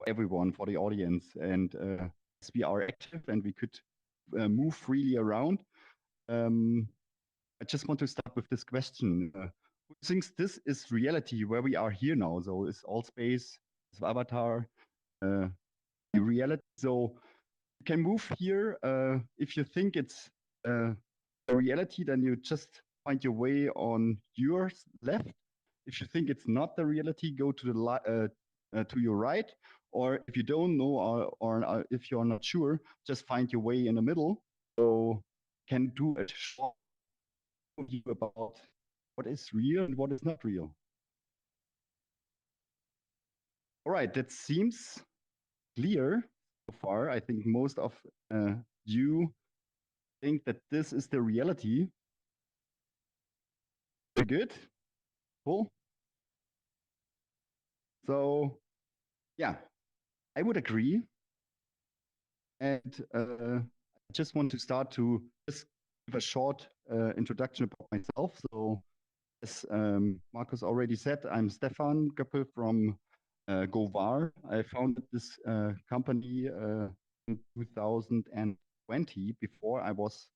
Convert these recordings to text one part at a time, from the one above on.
for everyone, for the audience. And as we are active and we could move freely around, I just want to start with this question. Who thinks this is reality where we are here now? So is AltspaceVR, is Avatar, reality? So you can move here. If you think it's a reality, then you just find your way on your left. If you think it's not the reality, go to the to your right. Or if you don't know, or if you're not sure, just find your way in the middle. So can do a short overview about what is real and what is not real. All right, that seems clear so far. I think most of you think that this is the reality. Very good. Cool. So, yeah, I would agree. And I just want to start to just give a short introduction about myself. So, as Markus already said, I'm Stefan Göppel from govar. I founded this company in 2020. Before I was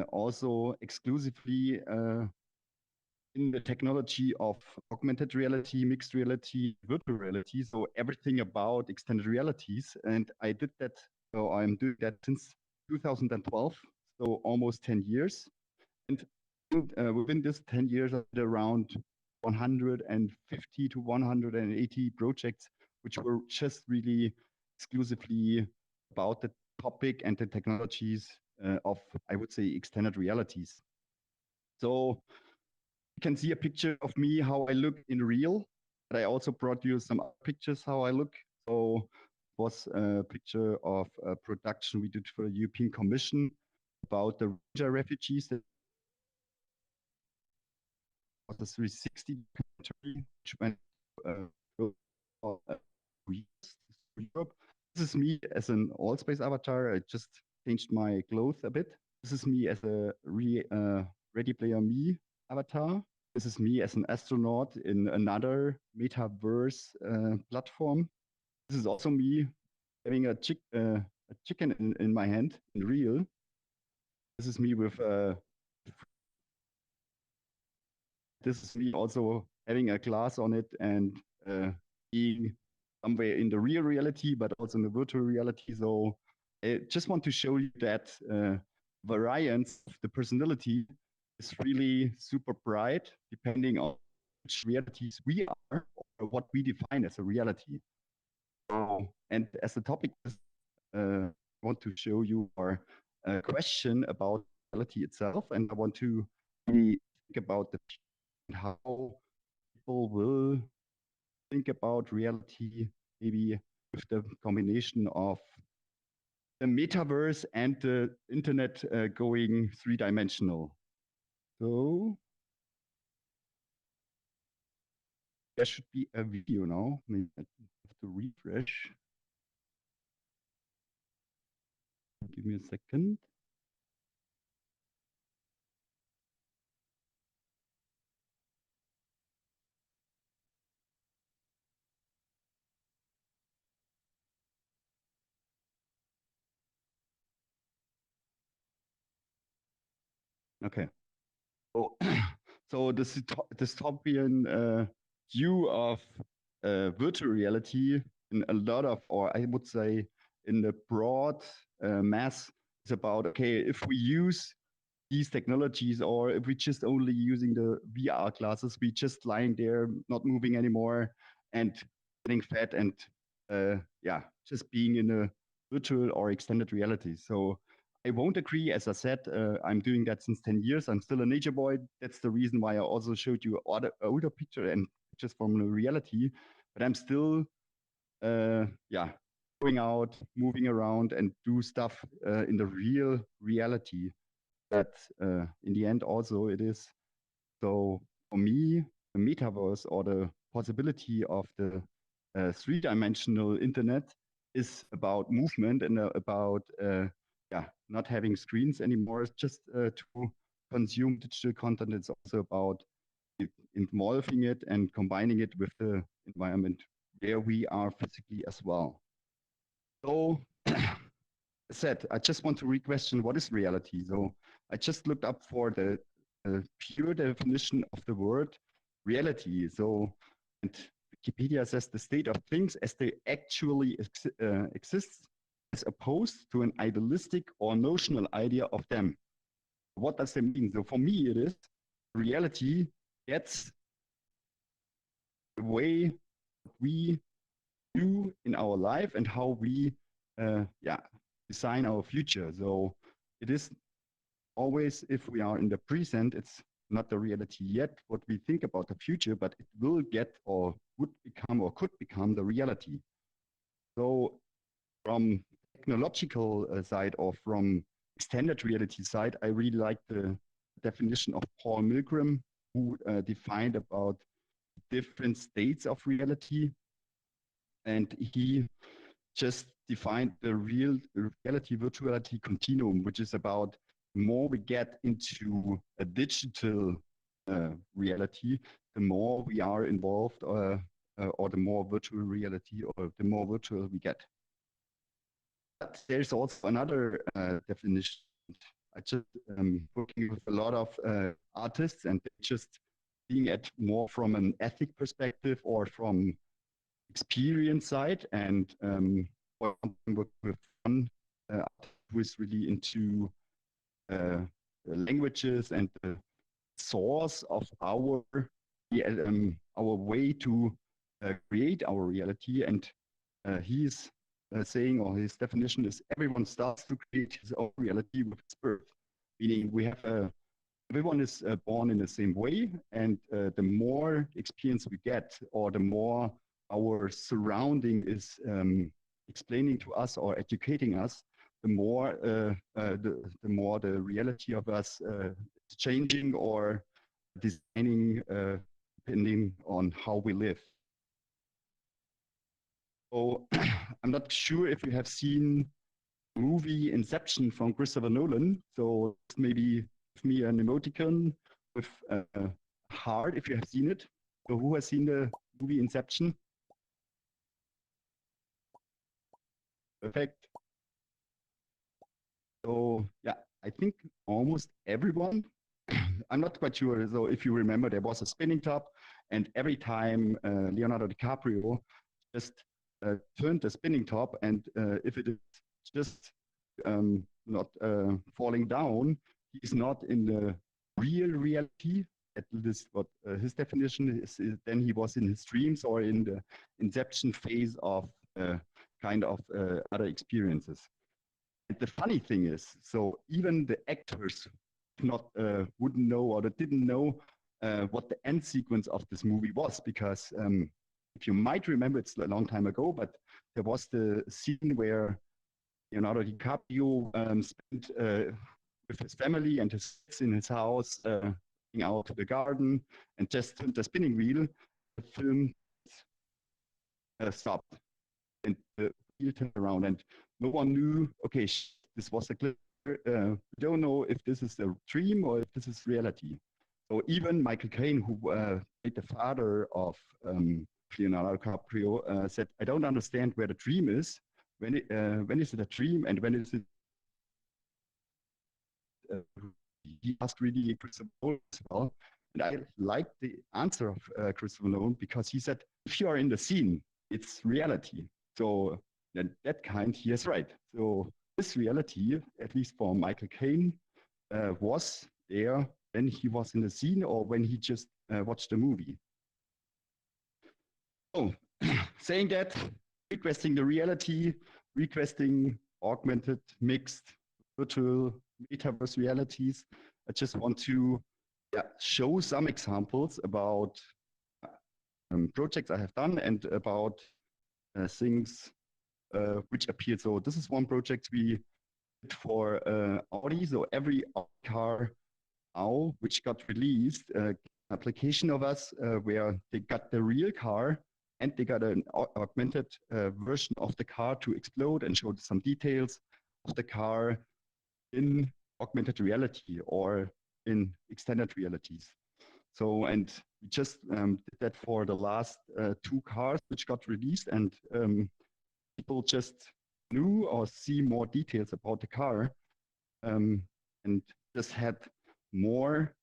also exclusively in the technology of augmented reality, mixed reality, virtual reality. So everything about extended realities. And I did that, so I'm doing that since 2012, so almost 10 years. And within this 10 years, I did around 150 to 180 projects, which were just really exclusively about the topic and the technologies of, I would say, extended realities. So you can see a picture of me, how I look in real, but I also brought you some other pictures how I look. So it was a picture of a production we did for the European Commission about the Rohingya refugees. That was a 360 documentary, which went Europe. This is me as an AltspaceVR avatar. I just changed my clothes a bit. This is me as a Ready Player Me avatar. This is me as an astronaut in another metaverse platform. This is also me having a chicken in my hand in real. This is me with this is me also having a glass on it and being somewhere in the real reality, but also in the virtual reality. So I just want to show you that variance of the personality is really super bright, depending on which realities we are or what we define as a reality. So, and as the topic is, I want to show you our question about reality itself, and I want to really think about how people will think about reality, maybe with the combination of the metaverse and the internet going three-dimensional. So there should be a video now. Maybe I have to refresh. Give me a second. Okay. So, so this dystopian view of virtual reality in a lot of, or I would say in the broad mass, is about, okay, if we use these technologies or if we just only using the VR glasses, we just lying there, not moving anymore and getting fat and yeah, just being in a virtual or extended reality. So I won't agree. As I said, I'm doing that since 10 years. I'm still a nature boy. That's the reason why I also showed you older picture and pictures from the reality. But I'm still, yeah, going out, moving around and do stuff in the real reality. That in the end also it is. So for me, the metaverse or the possibility of the three-dimensional internet is about movement and about yeah, not having screens anymore. It's just to consume digital content. It's also about involving it and combining it with the environment where we are physically as well. So, said, I just want to re-question what is reality. So I just looked up for the pure definition of the word reality. So, and Wikipedia says the state of things as they actually exist, as opposed to an idealistic or notional idea of them. What does that mean? So for me, it is reality gets the way we do in our life and how we design our future. So it is always, if we are in the present, it's not the reality yet what we think about the future, but it will get or would become or could become the reality. So from technological side or from extended reality side, I really like the definition of Paul Milgram, who defined about different states of reality. And he just defined the reality virtuality continuum, which is about the more we get into a digital reality, the more we are involved or the more virtual reality or the more virtual we get. But there's also another definition. I just working with a lot of artists and just seeing it more from an ethic perspective or from experience side, and work with one who is really into languages and the source of our way to create our reality. And he's saying, or his definition is, everyone starts to create his own reality with his birth, meaning we have everyone is born in the same way, and the more experience we get, or the more our surrounding is explaining to us or educating us, the more the reality of us is changing or designing depending on how we live. So I'm not sure if you have seen the movie Inception from Christopher Nolan. So maybe give me an emoticon with a heart if you have seen it. So who has seen the movie Inception? Perfect. So yeah, I think almost everyone. I'm not quite sure. So if you remember, there was a spinning top, and every time Leonardo DiCaprio just turned the spinning top, and if it is just not falling down, he's not in the real reality. At least what his definition is, then he was in his dreams or in the inception phase of kind of other experiences. And the funny thing is, so even the actors not wouldn't know or they didn't know what the end sequence of this movie was, because if you might remember, it's a long time ago, but there was the scene where Leonardo DiCaprio spent with his family and his kids in his house, out to the garden, and just turned the spinning wheel. The film stopped, and the wheel turned around, and no one knew. Okay, this was a clip. We don't know if this is a dream or if this is reality. So even Michael Caine, who played the father of Leonardo DiCaprio, said, "I don't understand where the dream is. When is it a dream, and when is it?" He asked really Christopher Nolan as well, and I liked the answer of Christopher Nolan, because he said, "If you are in the scene, it's reality." So that kind, he is right. So this reality, at least for Michael Caine, was there when he was in the scene or when he just watched the movie. Oh, saying that, requesting the reality, requesting augmented, mixed, virtual, metaverse realities. I just want to show some examples about projects I have done and about things which appeared. So this is one project we did for Audi. So every car now, which got released, application of us where they got the real car and they got an augmented version of the car to explode and show some details of the car in augmented reality or in extended realities. So, and we just did that for the last 2 cars which got released, and people just knew or see more details about the car, and just had more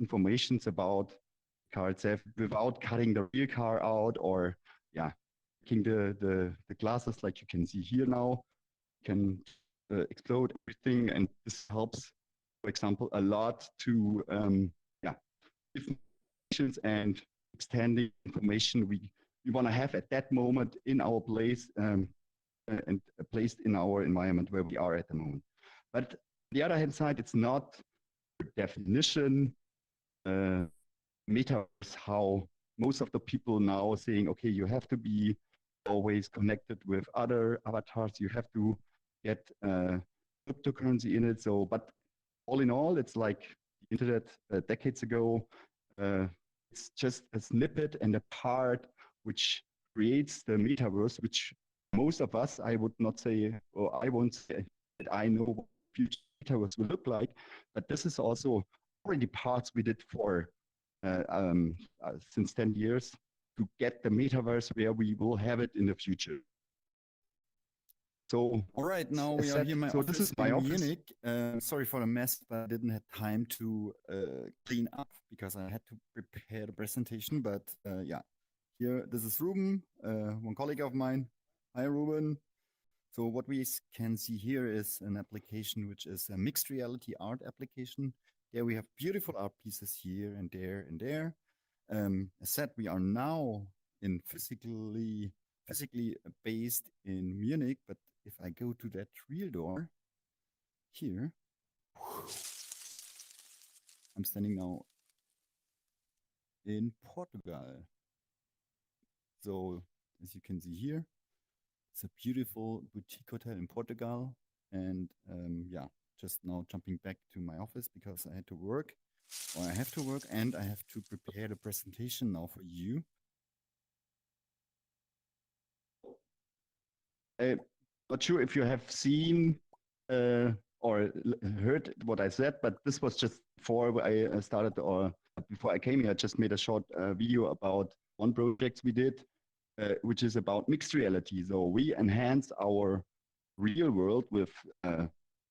informations about the car itself without cutting the real car out, or yeah, taking the glasses like you can see here now. You can explode everything, and this helps, for example, a lot to yeah, informations and extending information we want to have at that moment in our place, and placed in our environment where we are at the moment. But the other hand side, it's not definition metaverse how most of the people now are saying, okay, you have to be always connected with other avatars, you have to get cryptocurrency in it. So, but all in all, it's like the internet decades ago. It's just a snippet and a part which creates the metaverse, which most of us, I would not say, or I won't say that I know what future metaverse will look like, but this is also already parts we did for since 10 years to get the metaverse where we will have it in the future. So, all right, now we are here in my so office this is my in office. Munich. Sorry for the mess, but I didn't have time to clean up because I had to prepare the presentation. But yeah, here, this is Ruben, one colleague of mine. Hi, Ruben. So what we can see here is an application which is a mixed reality art application. There we have beautiful art pieces here and there and there. As said, we are now in physically based in Munich, but if I go to that real door here, I'm standing now in Portugal. So as you can see here, it's a beautiful boutique hotel in Portugal. And yeah, just now jumping back to my office because I had to work, or I have to work, and I have to prepare the presentation now for you. Not sure if you have seen or heard what I said, but this was just before I started, or before I came here. I just made a short video about one project we did, which is about mixed reality. So we enhance our real world with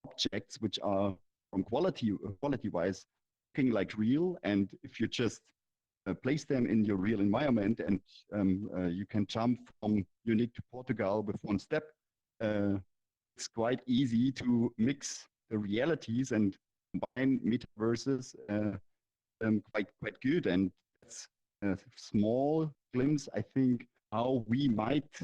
objects which are from quality-wise looking like real, and if you just place them in your real environment, and you can jump from Munich to Portugal with one step. It's quite easy to mix the realities and combine metaverses quite good. And that's a small glimpse, I think, how we might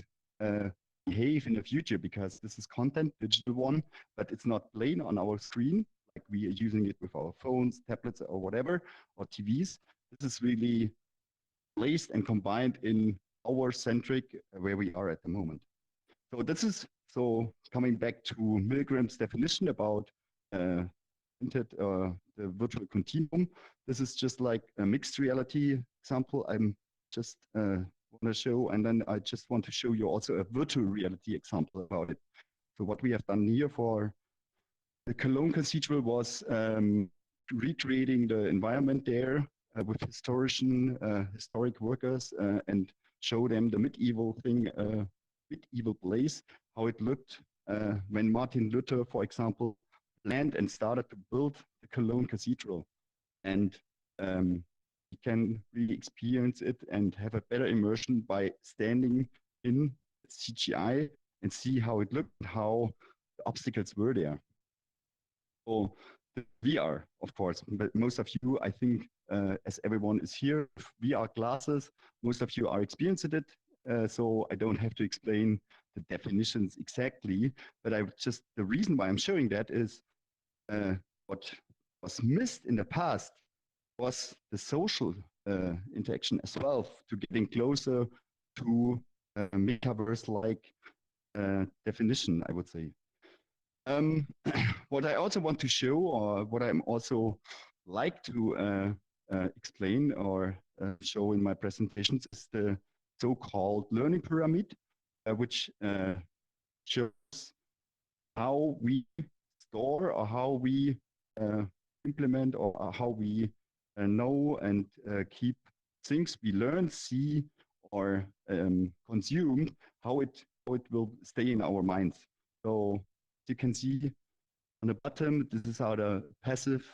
behave in the future, because this is content, digital one, but it's not plain on our screen like we are using it with our phones, tablets, or whatever, or TVs. This is really placed and combined in our centric where we are at the moment. So this is, so coming back to Milgram's definition about the virtual continuum. This is just like a mixed reality example I'm just want to show, and then I just want to show you also a virtual reality example about it. So what we have done here for the Cologne Cathedral was recreating the environment there with historic workers, and show them the medieval thing, medieval place, how it looked when Martin Luther, for example, planned and started to build the Cologne Cathedral. And you can really experience it and have a better immersion by standing in CGI and see how it looked, how the obstacles were there. So the VR, of course, but most of you, I think, as everyone is here, VR glasses, most of you are experiencing it, so I don't have to explain the definitions exactly, but the reason why I'm showing that is what was missed in the past was the social interaction as well, to getting closer to metaverse-like definition, I would say. What I also want to show, or what I'm also like to explain or show in my presentations, is the so-called learning pyramid, which shows how we store, or how we implement, or how we know and keep things we learn, see, or consume, how it will stay in our minds. So you can see on the bottom, this is how the passive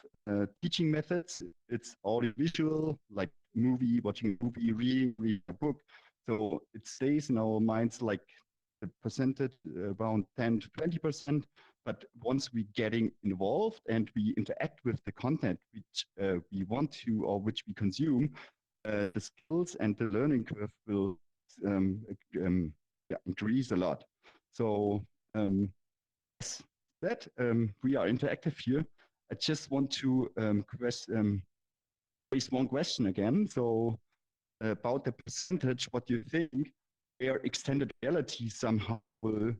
teaching methods. It's audiovisual, like movie, watching a movie, reading a book. So it stays in our minds like the percentage around 10 to 20%. But once we getting involved and we interact with the content which we want to or which we consume, the skills and the learning curve will um, increase a lot. So that we are interactive here. I just want to raise one question again. So about the percentage, what do you think where extended reality somehow will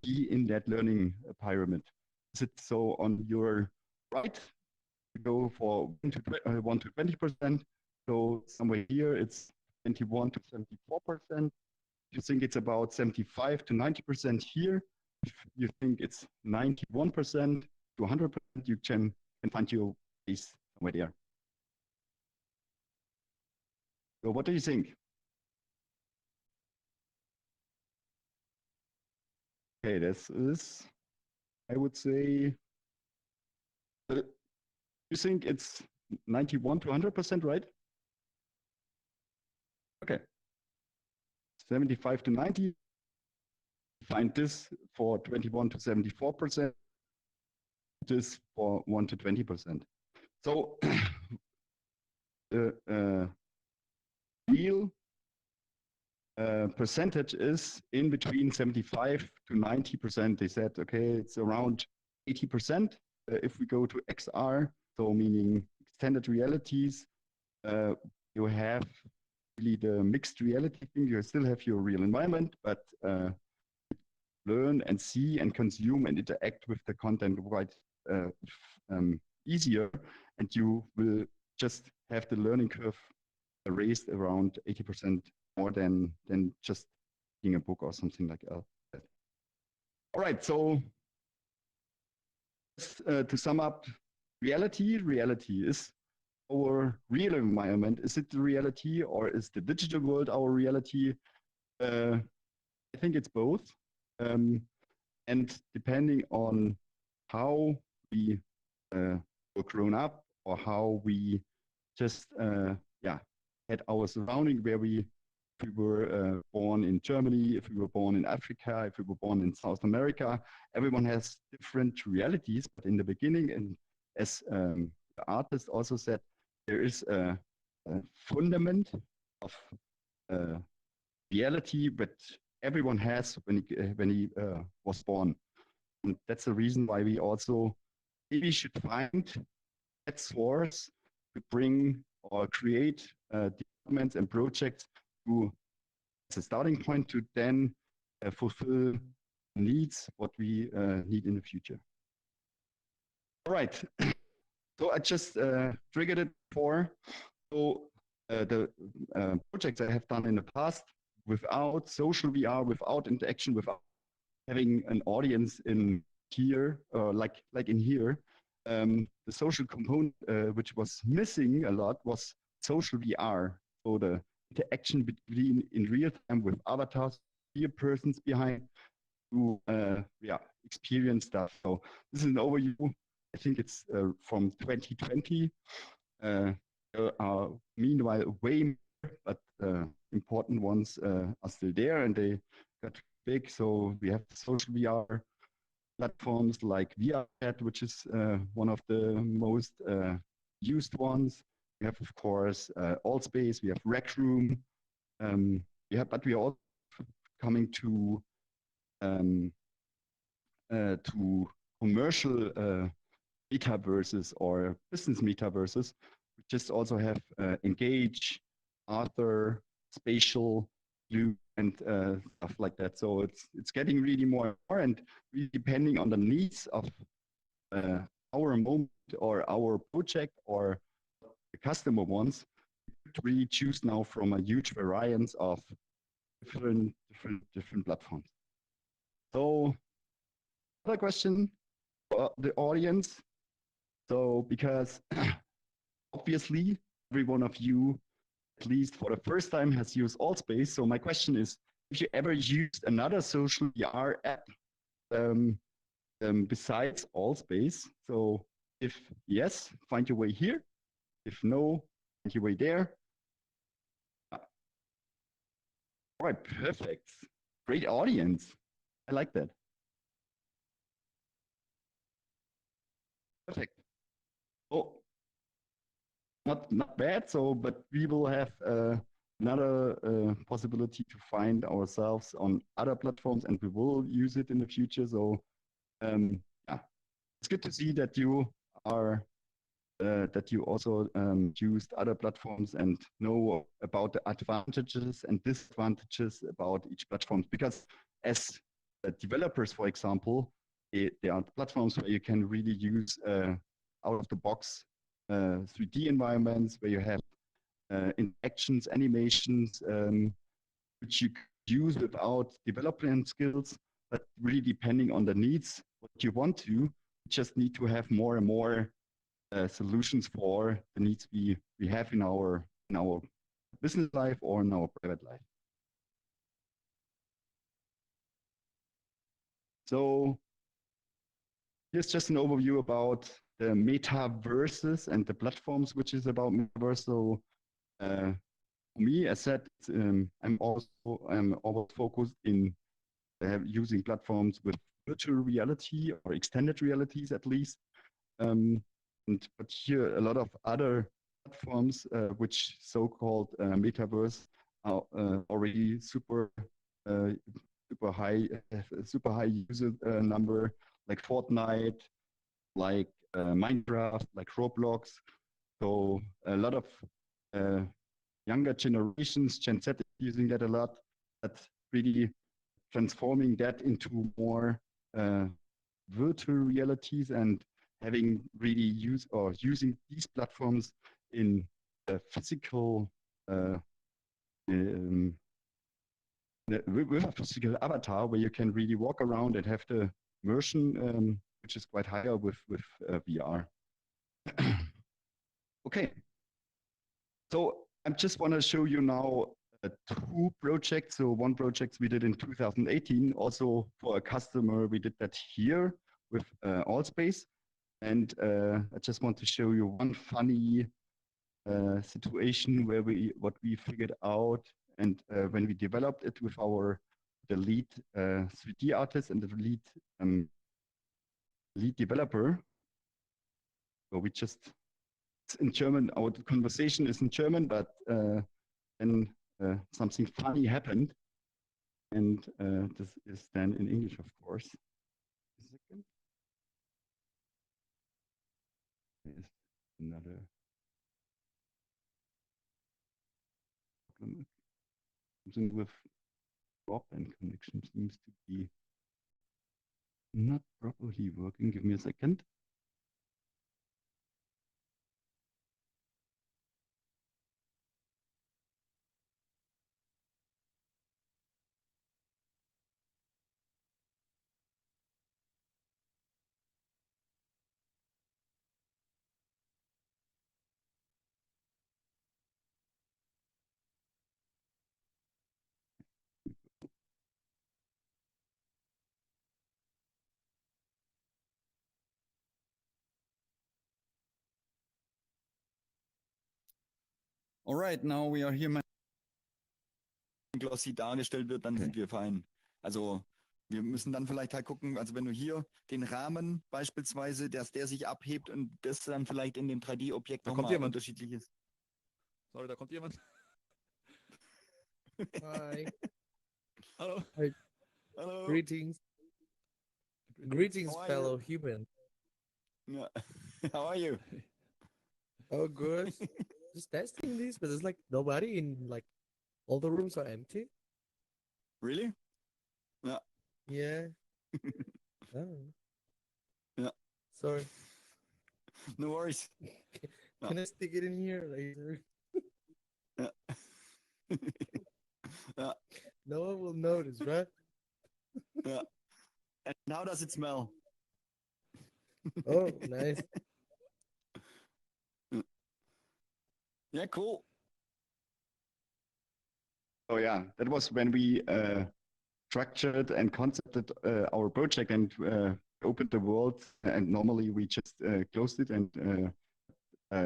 be in that learning pyramid? Is it so on your right, you go for 1 to 20%? So somewhere here it's 21 to 74%. You think it's about 75 to 90% here? If you think it's 91% to 100%, you can find your place somewhere there. So what do you think? Okay, this is, I would say, you think it's 91 to 100%, right? Okay. 75 to 90. Find this for 21 to 74%. This for 1 to 20%. So the real percentage is in between 75 to 90%. They said, okay, it's around 80%. If we go to XR, so meaning extended realities, you have really the mixed reality thing. You still have your real environment, but learn and see and consume and interact with the content quite easier, and you will just have the learning curve raised around 80% more than just reading a book or something like that. All right, so to sum up, reality is our real environment. Is it the reality or is the digital world our reality? I think it's both. And depending on how we were grown up or how we just had our surrounding, where if we were born in Germany, if we were born in Africa, if we were born in South America, everyone has different realities. But in the beginning, and as the artist also said, there is a fundament of reality that everyone has when he was born. And that's the reason why we also maybe should find that source to bring or create developments and projects to as a starting point to then fulfill needs, what we need in the future. All right. So I just triggered it before. So the projects I have done in the past without social VR, without interaction, without having an audience in here, like in here, the social component which was missing a lot was social VR. So the interaction between in real time with avatars, real persons behind to experience stuff. So this is an overview. I think it's from 2020. There are meanwhile way more, but important ones are still there and they got big. So we have social VR platforms like VRChat, which is one of the most used ones. We have, of course, AltspaceVR, we have Rec Room. But we are also coming to commercial metaverses or business metaverses. We just also have Engage, Arthur, Spatial, Blue, and stuff like that. So it's getting really more and more, and really depending on the needs of our moment or our project or the customer wants, we could really choose now from a huge variance of different platforms. So another question for the audience. So because obviously every one of you at least for the first time, has used AltspaceVR. So my question is, have you ever used another social VR app besides AltspaceVR? So if yes, find your way here. If no, find your way there. All right, perfect. Great audience. I like that. Perfect. Oh, not bad. So, but we will have another possibility to find ourselves on other platforms, and we will use it in the future. So, yeah, it's good to see that you are that you also used other platforms and know about the advantages and disadvantages about each platform. Because as developers, for example, there are platforms where you can really use out of the box 3D environments where you have interactions, animations, which you use without development skills, but really depending on the needs, what you want to, you just need to have more and more solutions for the needs we have in our business life or in our private life. So here's just an overview about the metaverses and the platforms which is about metaverse. So for me, as said, I'm always focused in using platforms with virtual reality or extended realities at least. But here a lot of other platforms which so-called metaverse are already super high user number, like Fortnite, like Minecraft, like Roblox. So a lot of younger generations, Gen Z, is using that a lot. That's really transforming that into more virtual realities and having really using these platforms in a physical with a physical avatar where you can really walk around and have the immersion, which is quite higher with VR. Okay, so I just want to show you now two projects. So one project we did in 2018, also for a customer. We did that here with AltspaceVR. And I just want to show you one funny situation where what we figured out and when we developed it with the lead 3D artist and the lead developer. So we just, it's in German, our conversation is in German, but then something funny happened. And this is then in English, of course. A second. There's another problem. Something with broadband connection seems to be not properly working. Give me a second. Alright, now we are here. Glossy dargestellt wird, dann sind wir fein. Also wir müssen dann vielleicht halt gucken, also wenn du hier den Rahmen beispielsweise, dass der sich abhebt und das dann vielleicht in dem 3D-Objekt nochmal unterschiedlich ist. Sorry, da kommt jemand. Hi. Hello. Hi. Hello. Greetings. Greetings, fellow human. Yeah. How are you? Oh, good. Just testing this, but there's like nobody in, like, all the rooms are empty. Really? Yeah. Yeah. Oh. Yeah. Sorry. No worries. Can I stick it in here later? Yeah. Yeah. No one will notice, right? Yeah. And how does it smell? Oh, nice. Yeah, cool. So yeah, that was when we structured and concepted our project and opened the world. And normally we just closed it. And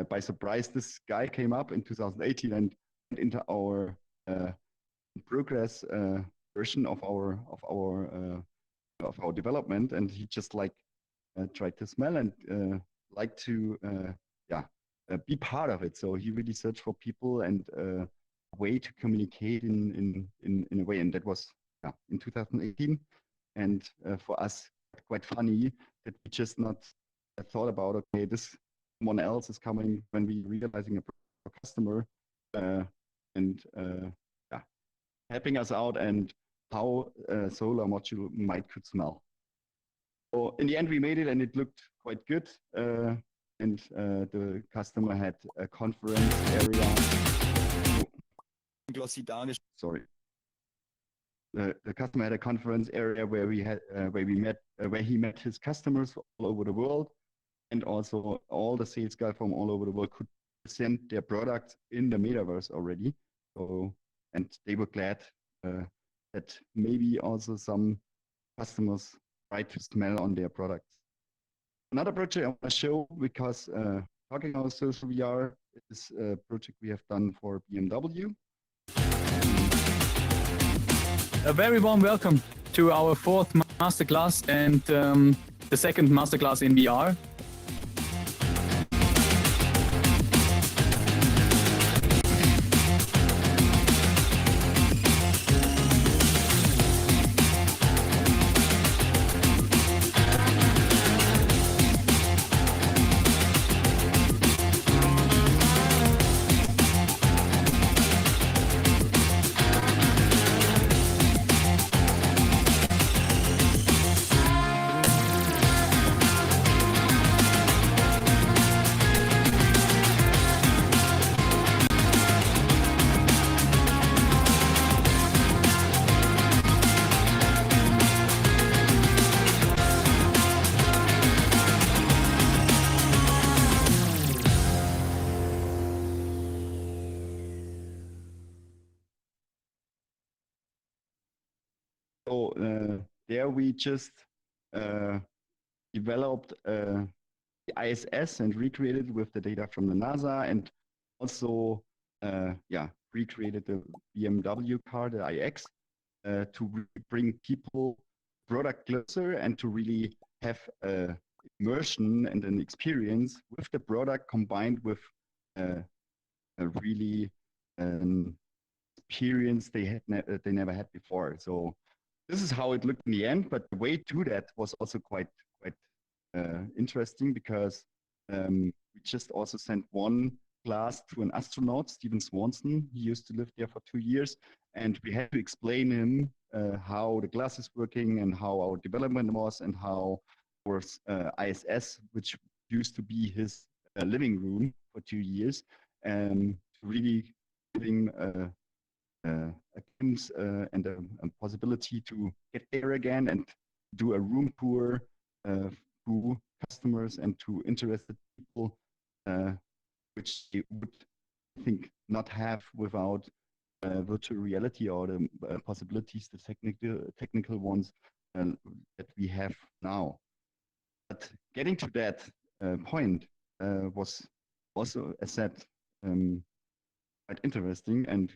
by surprise, this guy came up in 2018 and went into our progress version of our development. And he just like tried to smell and like to be part of it. So he really searched for people and a way to communicate in a way. And that was in 2018. And for us, quite funny that we just not thought about, okay, this someone else is coming when we realizing a customer and helping us out and how solar module could smell. So in the end, we made it and it looked quite good. And the customer had a conference area. Sorry. The customer had a conference area where he met his customers all over the world, and also all the sales guys from all over the world could present their products in the metaverse already. So, and they were glad that maybe also some customers try to smell on their products. Another project I want to show, because talking about social VR, is a project we have done for BMW. A very warm welcome to our fourth masterclass and the second masterclass in VR. So there we just developed the ISS and recreated with the data from the NASA, and also recreated the BMW car, the iX, to bring people product closer and to really have immersion and an experience with the product combined with a really experience they never had before. So this is how it looked in the end, but the way to do that was also quite interesting, because we just also sent one class to an astronaut, Stephen Swanson. He used to live there for 2 years, and we had to explain him how the class is working and how our development was and how our ISS, which used to be his living room for 2 years, really giving a glimpse and a possibility to get there again and do a room tour to customers and to interested people, which they would, I think, not have without virtual reality or the possibilities, the technical ones that we have now. But getting to that point was also, as said, quite interesting, and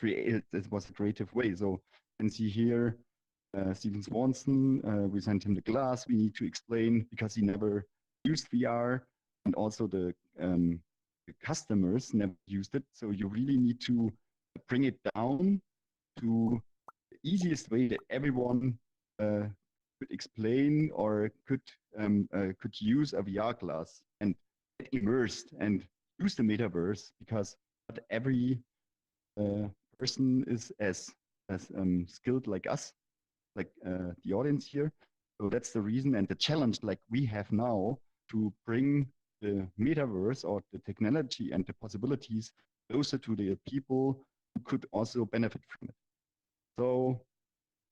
it was a creative way. So you can see here Stephen Swanson, we sent him the glass. We need to explain, because he never used VR, and also the customers never used it. So you really need to bring it down to the easiest way that everyone could explain or could use a VR glass and get immersed and use the metaverse, because not every person is as skilled like us, like the audience here. So that's the reason and the challenge like we have now to bring the metaverse or the technology and the possibilities closer to the people who could also benefit from it. So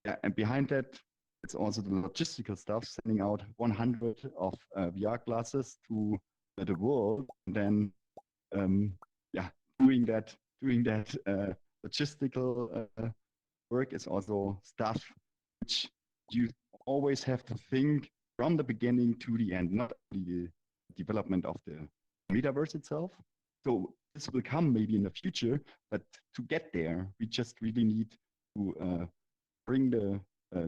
yeah, and behind that, it's also the logistical stuff, sending out 100 of VR glasses to the world, and then doing that logistical work is also stuff which you always have to think from the beginning to the end, not only the development of the metaverse itself. So this will come maybe in the future, but to get there, we just really need to bring the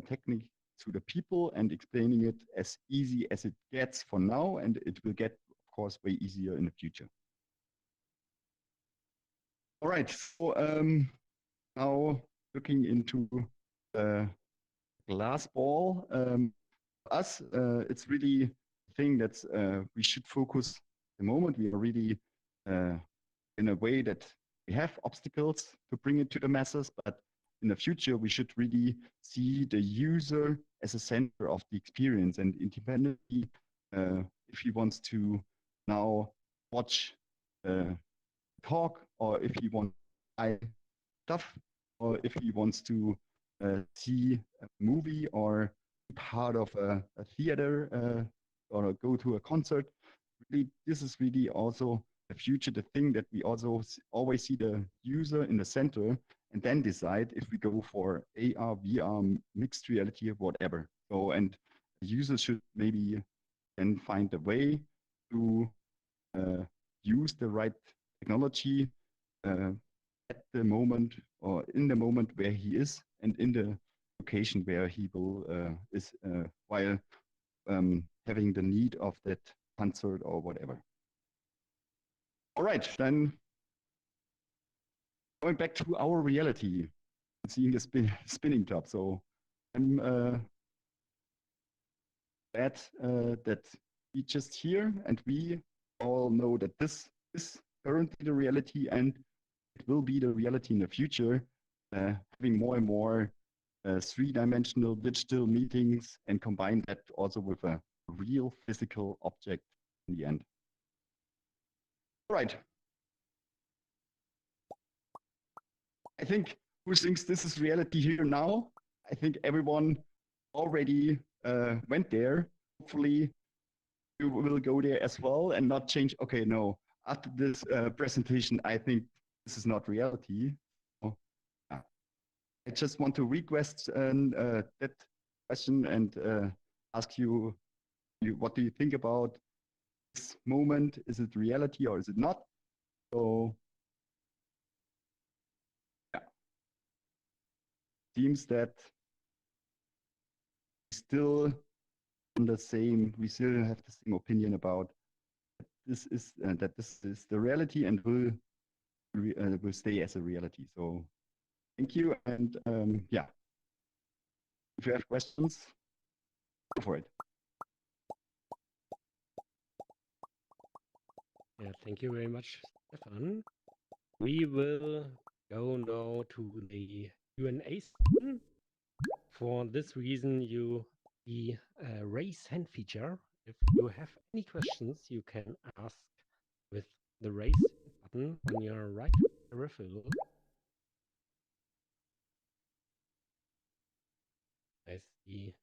technique to the people and explaining it as easy as it gets for now, and it will get, of course, way easier in the future. All right, so now looking into the glass ball. For us, it's really a thing that we should focus the moment. We are really in a way that we have obstacles to bring it to the masses, but in the future, we should really see the user as a center of the experience and independently, if he wants to now watch talk, or if he wants to buy stuff, or if he wants to see a movie or part of a theater or go to a concert. Really, this is really also the future, the thing that we also always see the user in the center and then decide if we go for AR, VR, mixed reality, or whatever. So, and the user should maybe then find a way to use the right technology at the moment or in the moment where he is and in the location where he will is while having the need of that concert or whatever. All right, then going back to our reality, seeing the spinning top. So I'm glad that we just here and we all know that this is currently the reality and it will be the reality in the future, having more and more three-dimensional digital meetings and combine that also with a real physical object in the end. All right. I think who thinks this is reality here now? I think everyone already went there. Hopefully you will go there as well and not change. Okay, no, after this presentation, I think this is not reality. So, yeah. I just want to request that question and ask you, what do you think about this moment? Is it reality or is it not? So, yeah, seems that still on the same. We still have the same opinion about this is that this is the reality and will stay as a reality. So, thank you, and yeah, if you have questions, go for it. Yeah, thank you very much, Stefan. We will go now to the Q&A session. For this reason, you the raise hand feature. If you have any questions, you can ask with the raise button on your right peripheral. I see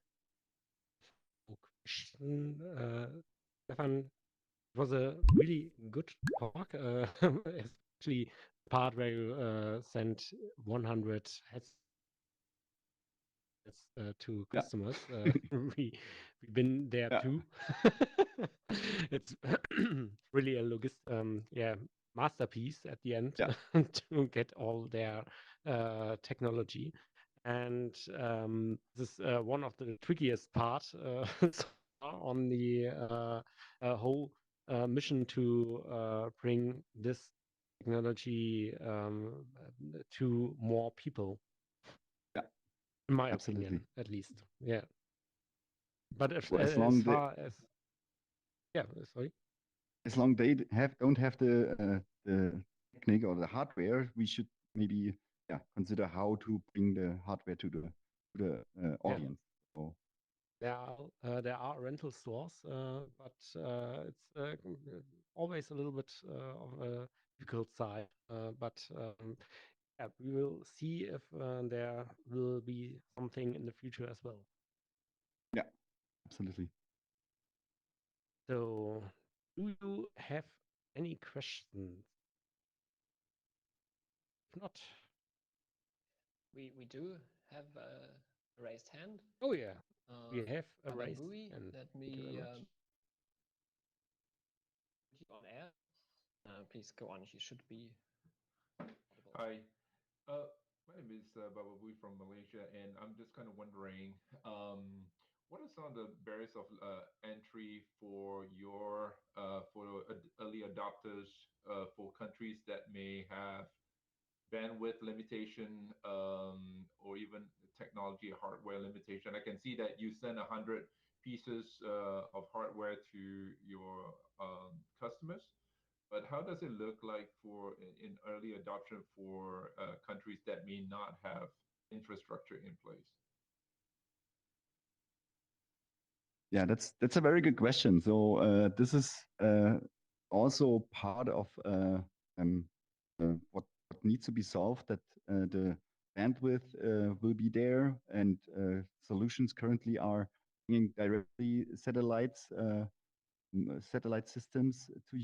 no question. Stefan, it was a really good talk, especially the part where you sent 100 heads to customers. We've been there too. It's really a masterpiece at the end to get all their technology. And this is one of the trickiest part on the whole mission to bring this technology to more people. In my opinion, at least. Yeah. But if, well, as far as sorry. As long they don't have the technique or the hardware, we should maybe consider how to bring the hardware to the audience. So. There are rental stores, but it's always a little bit of a difficult side. But yeah, we will see if there will be something in the future as well. Yeah, absolutely. So, do you have any questions? If not, we do have a raised hand. Oh yeah, we have a Baba raised Booey, hand. let Thank you very me much. put you on air. Please go on. You should be audible. Hi, my name is Baba Bui from Malaysia, and I'm just kind of wondering, what are some of the barriers of entry for your early adopters for countries that may have bandwidth limitation or even technology hardware limitation? I can see that you send 100 pieces of hardware to your customers. But how does it look like for in early adoption for countries that may not have infrastructure in place? Yeah, that's a very good question. So this is also part of what needs to be solved, that the bandwidth will be there, and solutions currently are bringing directly satellite systems to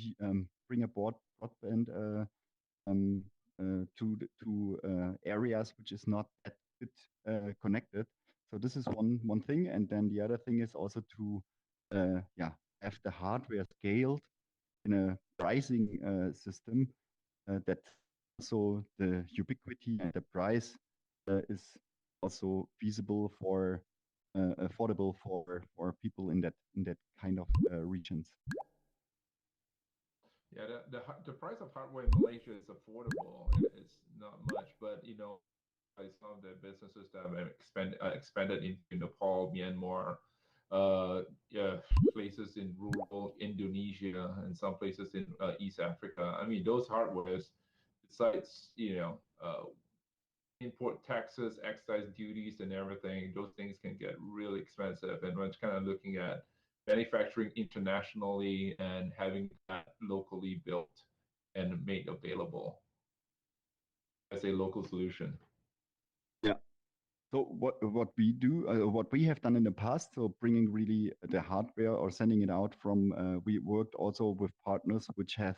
bring aboard broadband to areas which is not that good connected. So this is one thing, and then the other thing is also to have the hardware scaled in a pricing system that also the ubiquity and the price is also feasible for affordable for people in that kind of regions. Yeah, the price of hardware in Malaysia is affordable. It's not much, but some of the businesses that have expanded into Nepal, Myanmar, yeah, places in rural Indonesia, and some places in East Africa. I mean, those hardwares, besides import taxes, excise duties, and everything, those things can get really expensive. And we're kind of looking at manufacturing internationally and having that locally built and made available as a local solution. Yeah. So what we do, what we have done in the past, so bringing really the hardware or sending it out from, we worked also with partners which has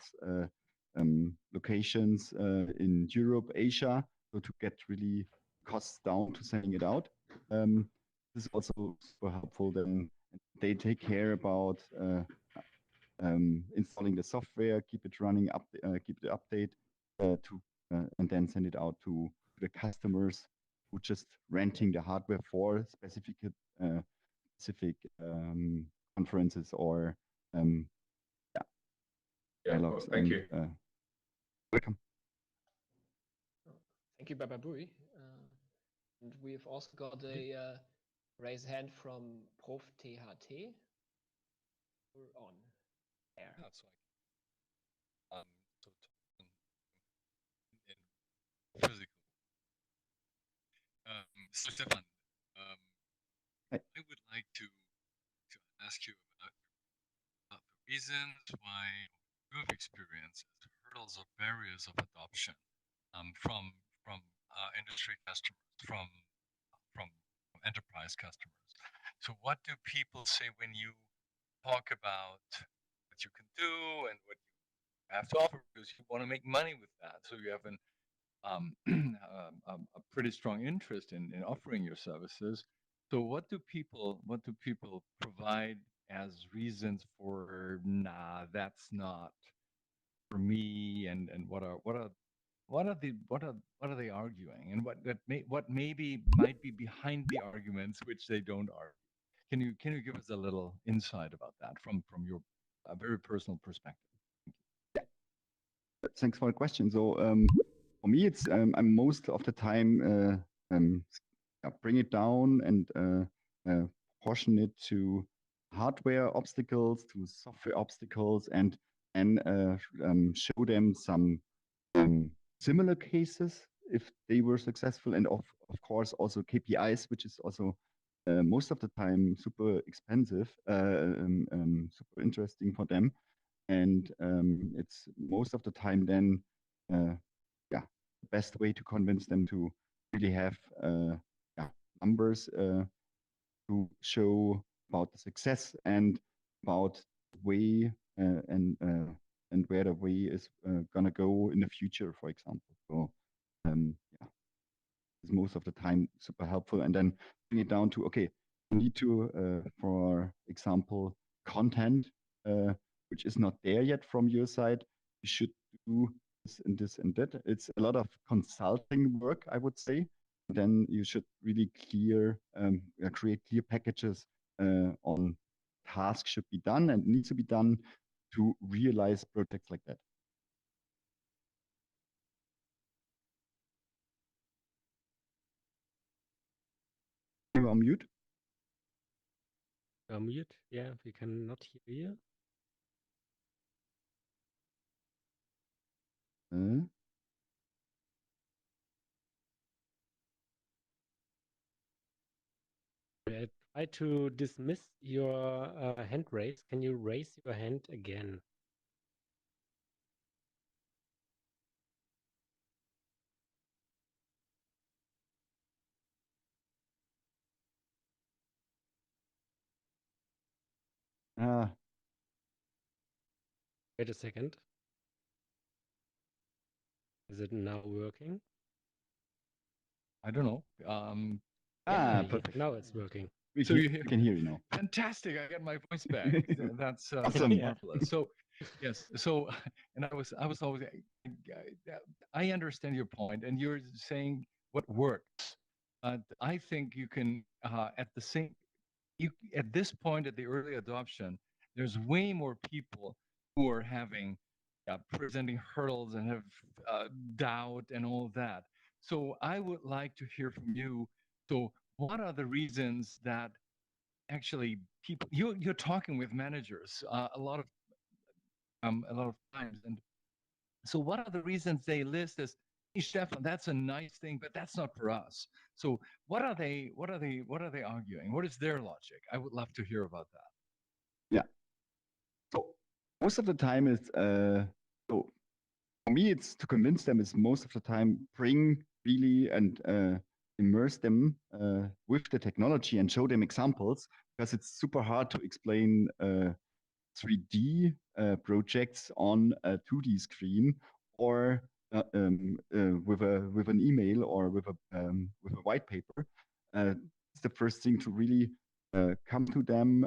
locations in Europe, Asia, so to get really costs down to sending it out. This is also super helpful. Then they take care about installing the software, keep it running, keep the update and then send it out to the customers who just renting the hardware for specific conferences or dialogues. Well, thank you. Welcome. Thank you, Baba Booey. And we've also got a raise hand from Prof THT. We're on air. Yeah, so in physical. So Stefan, Hi. I would like to ask you about the reasons why you have experienced hurdles or barriers of adoption from industry customers, from enterprise customers. So what do people say when you talk about what you can do and what you have to offer, because you want to make money with that? So you have a pretty strong interest in offering your services. So what do people provide as reasons for, nah, that's not for me, and what are they arguing, and what maybe might be behind the arguments which they don't argue? Can you give us a little insight about that from your very personal perspective? Thanks for the question. So for me, it's I'm most of the time bring it down and portion it to hardware obstacles, to software obstacles, and show them some similar cases if they were successful, and of course also KPIs, which is also most of the time super expensive, super interesting for them. And it's most of the time then the best way to convince them to really have numbers to show about the success and about the way and where the way is gonna go in the future, for example. So yeah. is most of the time super helpful. And then bring it down to, okay, you need to, for example, content, which is not there yet from your side. You should do this and this and that. It's a lot of consulting work, I would say. Then you should really create clear packages on tasks should be done and needs to be done to realize projects like that. You're on mute. Mute. Yeah, we cannot hear you. I try to dismiss your hand raise. Can you raise your hand again? Wait a second. Is it now working? I don't know. Perfect. Now it's working. We So can, you hear- we can hear you now. Fantastic! I got my voice back. That's Awesome. marvelous. So yes. So and I was always I understand your point, and you're saying what works. I think you can at the same you at this point at the early adoption, there's way more people who are having presenting hurdles and have doubt and all that. So I would like to hear from you. So what are the reasons that actually people you're talking with managers a lot of times, and so what are the reasons they list as, hey, Stefan, that's a nice thing, but that's not for us. So what are they arguing? What is their logic? I would love to hear about that. Yeah. So most of the time is so for me it's to convince them is most of the time bring really and immerse them with the technology and show them examples, because it's super hard to explain 3D projects on a 2D screen or with an email or with a white paper. It's the first thing to really come to them,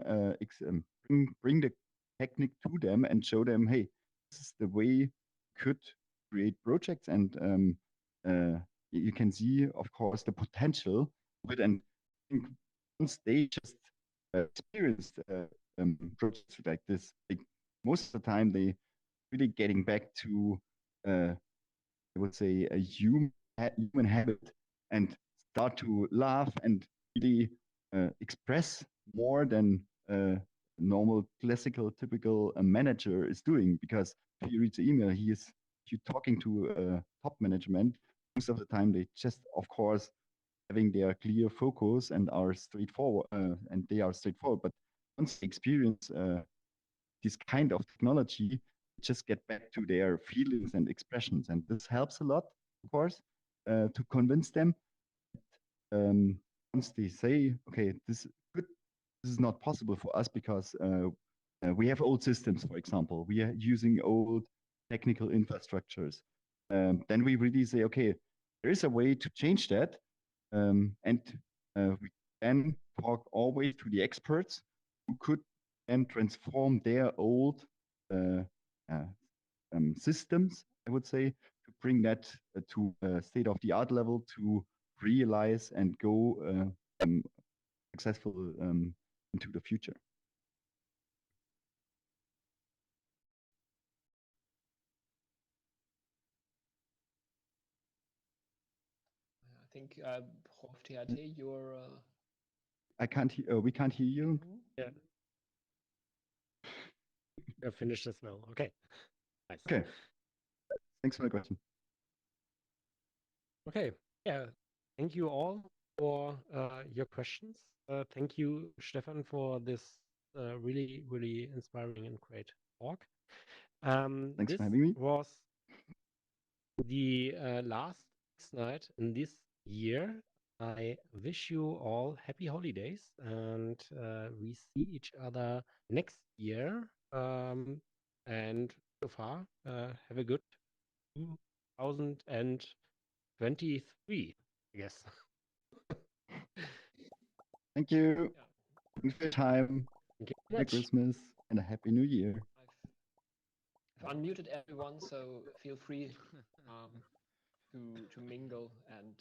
bring the technique to them and show them, hey, this is the way you could create projects, and you can see, of course, the potential of it. And I think once they just experienced projects like this, like most of the time they really getting back to I would say a human habit, and start to laugh and really express more than normal classical typical manager is doing. Because if you read the email, if you're talking to top management, most of the time they just, of course, having their clear focus and are straightforward, and they are straightforward. But once they experience this kind of technology, just get back to their feelings and expressions, and this helps a lot, of course, to convince them. Once they say, okay, this is not possible for us because we have old systems, for example, we are using old technical infrastructures. Then we really say, okay, there is a way to change that, and we then talk always to the experts who could then transform their old systems, I would say, to bring that to state-of-the-art level to realize and go successful into the future. I think Prof. THT, you're. I can't. We can't hear you. Yeah. You're finished as well. Okay. Nice. Okay. Thanks for the question. Okay. Yeah. Thank you all for your questions. Thank you, Stefan, for this really, really inspiring and great talk. Thanks this for having me. was the last night in this year. I wish you all happy holidays, and we see each other next year. And so far, have a good 2023. Yes. Thank you. Yeah. Thanks for your time. Thank you very Merry much. Christmas and a Happy New Year. I've unmuted everyone, so feel free to mingle and